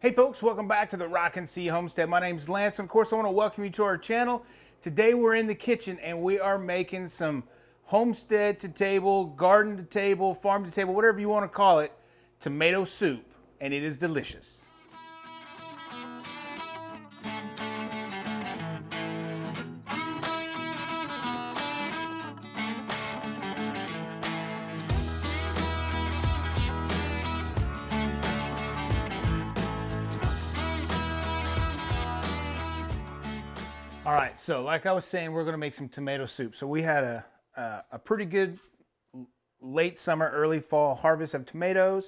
Hey folks, welcome back to the Rockin' Sea Homestead. My name's Lance, and of course I want to welcome you to our channel. Today we're in the kitchen and we are making some homestead to table, garden to table, farm to table, whatever you want to call it, tomato soup, and it is delicious. All right, so like I was saying, we're going to make some tomato soup. So we had a pretty good late summer, early fall harvest of tomatoes.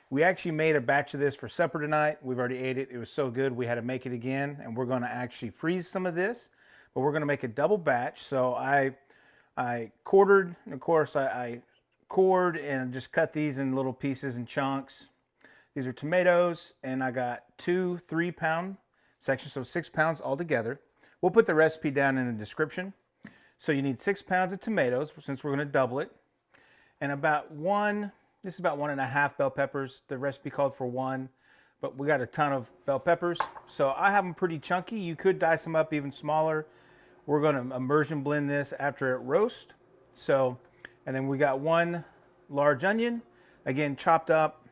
We actually made a batch of this for supper tonight. We've already ate it. It was so good, we had to make it again. And we're going to actually freeze some of this, but we're going to make a double batch. So I quartered, and of course I cored and just cut these in little pieces and chunks. These are tomatoes, and I got 2 3-pound sections, so 6 pounds altogether. We'll put the recipe down in the description. So you need 6 pounds of tomatoes, since we're going to double it, and this is about 1.5 bell peppers. The recipe called for 1, but we got a ton of bell peppers. So I have them pretty chunky. You could dice them up even smaller. We're going to immersion blend this after it roasts. So, and then we got 1 large onion, again chopped up,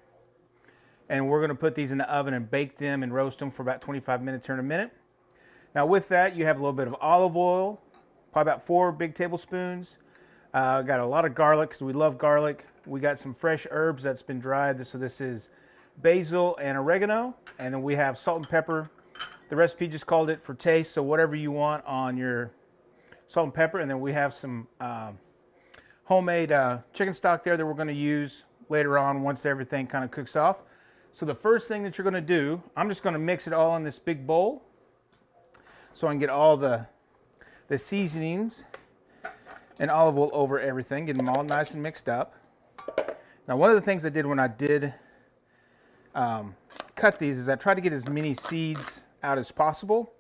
and we're going to put these in the oven and bake them and roast them for about 25 minutes here in a minute. Now with that, you have a little bit of olive oil, probably about 4 big tablespoons. Got a lot of garlic because we love garlic. We got some fresh herbs that's been dried. So this is basil and oregano. And then we have salt and pepper. The recipe just called it for taste, so whatever you want on your salt and pepper. And then we have some homemade chicken stock there that we're going to use later on once everything kind of cooks off. So the first thing that you're going to do, I'm just going to mix it all in this big bowl, so I can get all the seasonings and olive oil over everything, get them all nice and mixed up. Now one of the things I did when I did cut these is I tried to get as many seeds out as possible.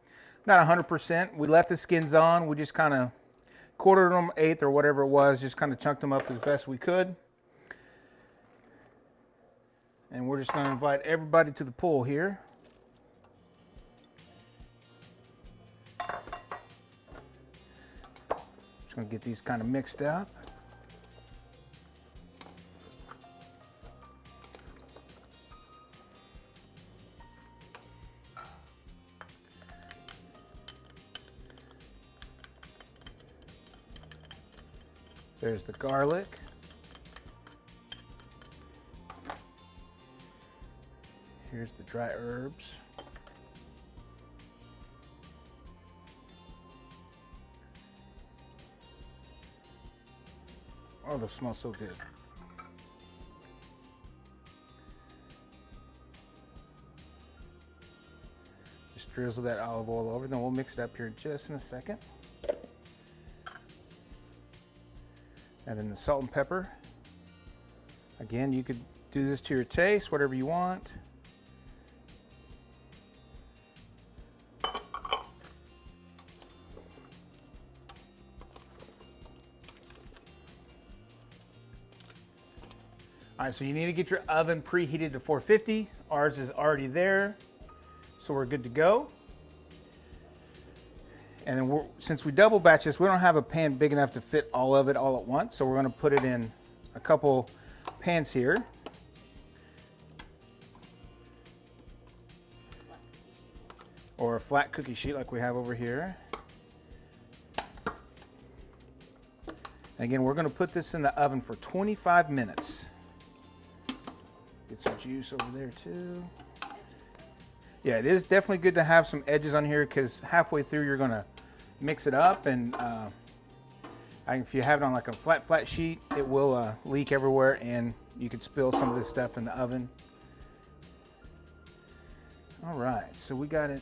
Not 100%. We left the skins on. We just kind of quartered them, 1/8 or whatever it was, just kind of chunked them up as best we could. And we're just going to invite everybody to the pool here. Just going to get these kind of mixed up. There's the garlic. Here's the dry herbs. Oh, those smell so good. Just drizzle that olive oil over, then we'll mix it up here just in a second. And then the salt and pepper. Again, you could do this to your taste, whatever you want. All right, so you need to get your oven preheated to 450. Ours is already there, so we're good to go. And then since we double batch this, we don't have a pan big enough to fit all of it all at once, so we're going to put it in a couple pans here. Or a flat cookie sheet like we have over here. And again, we're going to put this in the oven for 25 minutes. Get some juice over there too. Yeah, it is definitely good to have some edges on here because halfway through you're going to mix it up, and if you have it on like a flat sheet, it will leak everywhere and you could spill some of this stuff in the oven. All right, so we got it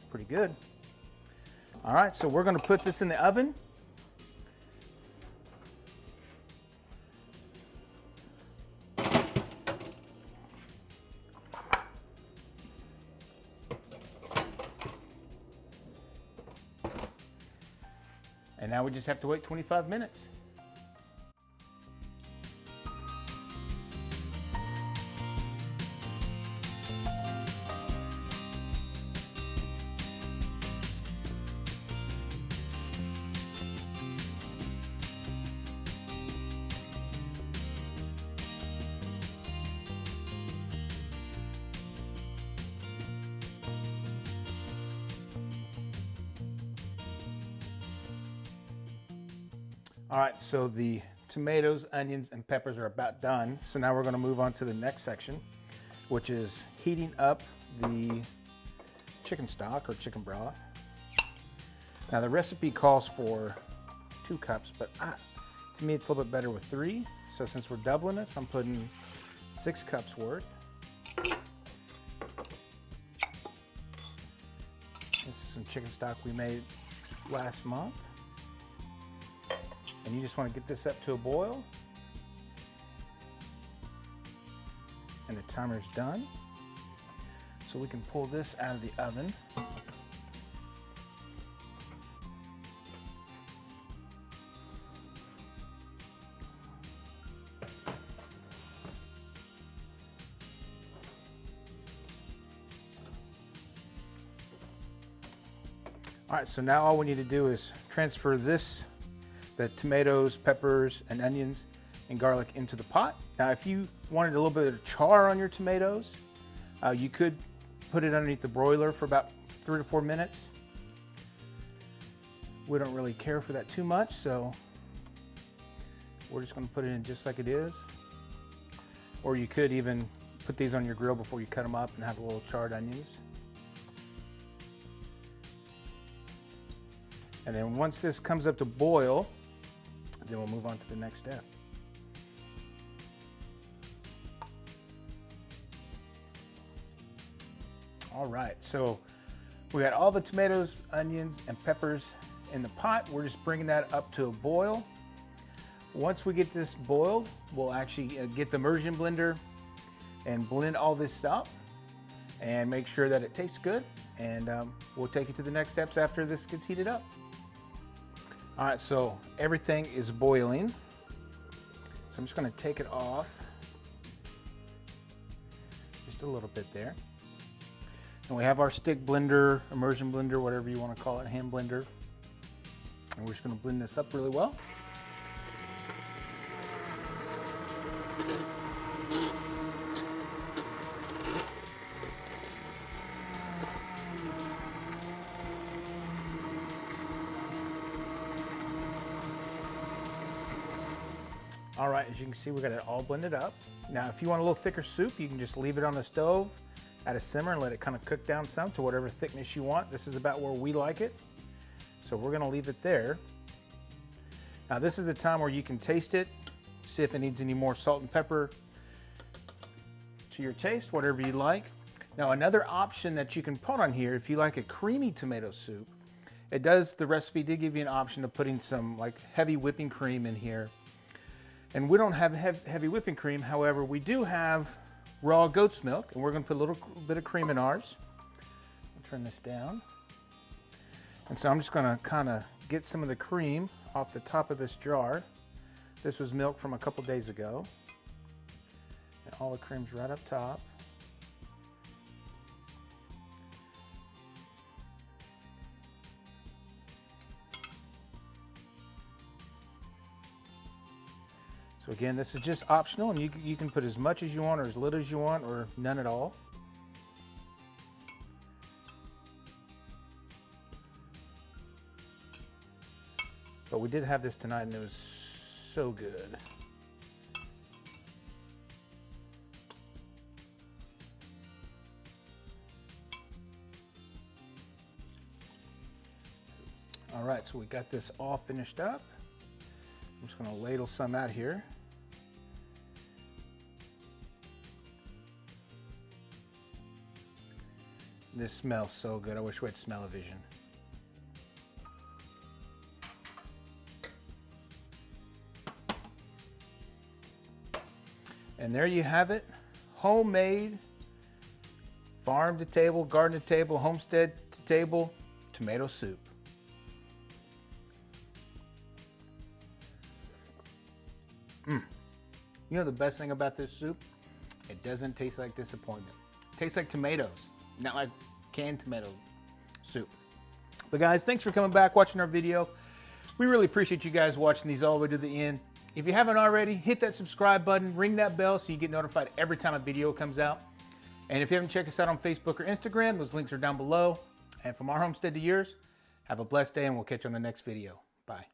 pretty good. All right, so we're going to put this in the oven. And now we just have to wait 25 minutes. All right, so the tomatoes, onions, and peppers are about done. So now we're going to move on to the next section, which is heating up the chicken stock or chicken broth. Now the recipe calls for 2 cups, but to me it's a little bit better with 3. So since we're doubling this, I'm putting 6 cups worth. This is some chicken stock we made last month. And you just want to get this up to a boil. And the timer's done. So we can pull this out of the oven. All right, so now all we need to do is transfer the tomatoes, peppers, and onions and garlic into the pot. Now, if you wanted a little bit of char on your tomatoes, you could put it underneath the broiler for about 3 to 4 minutes. We don't really care for that too much, so we're just gonna put it in just like it is. Or you could even put these on your grill before you cut them up and have a little charred onions. And then once this comes up to boil, then we'll move on to the next step. All right, so we got all the tomatoes, onions, and peppers in the pot. We're just bringing that up to a boil. Once we get this boiled, we'll actually get the immersion blender and blend all this up and make sure that it tastes good. And we'll take you to the next steps after this gets heated up. All right, so everything is boiling. So I'm just gonna take it off. Just a little bit there. And we have our stick blender, immersion blender, whatever you wanna call it, hand blender. And we're just gonna blend this up really well. All right, as you can see, we got it all blended up. Now, if you want a little thicker soup, you can just leave it on the stove at a simmer and let it kind of cook down some to whatever thickness you want. This is about where we like it. So we're gonna leave it there. Now, this is the time where you can taste it, see if it needs any more salt and pepper to your taste, whatever you like. Now, another option that you can put on here, if you like a creamy tomato soup, the recipe did give you an option of putting some like heavy whipping cream in here. And we don't have heavy whipping cream. However, we do have raw goat's milk, and we're gonna put a little bit of cream in ours. I'll turn this down. And so I'm just gonna kind of get some of the cream off the top of this jar. This was milk from a couple days ago. And all the cream's right up top. So again, this is just optional, and you can put as much as you want or as little as you want or none at all. But we did have this tonight and it was so good. All right, so we got this all finished up. I'm just gonna ladle some out here. This smells so good. I wish we had smell-o-vision. And there you have it. Homemade, farm to table, garden to table, homestead to table, tomato soup. You know the best thing about this soup? It doesn't taste like disappointment. It tastes like tomatoes, not like canned tomato soup. But guys, thanks for coming back, watching our video. We really appreciate you guys watching these all the way to the end. If you haven't already, hit that subscribe button, ring that bell so you get notified every time a video comes out. And if you haven't checked us out on Facebook or Instagram, those links are down below. And from our homestead to yours, have a blessed day and we'll catch you on the next video. Bye.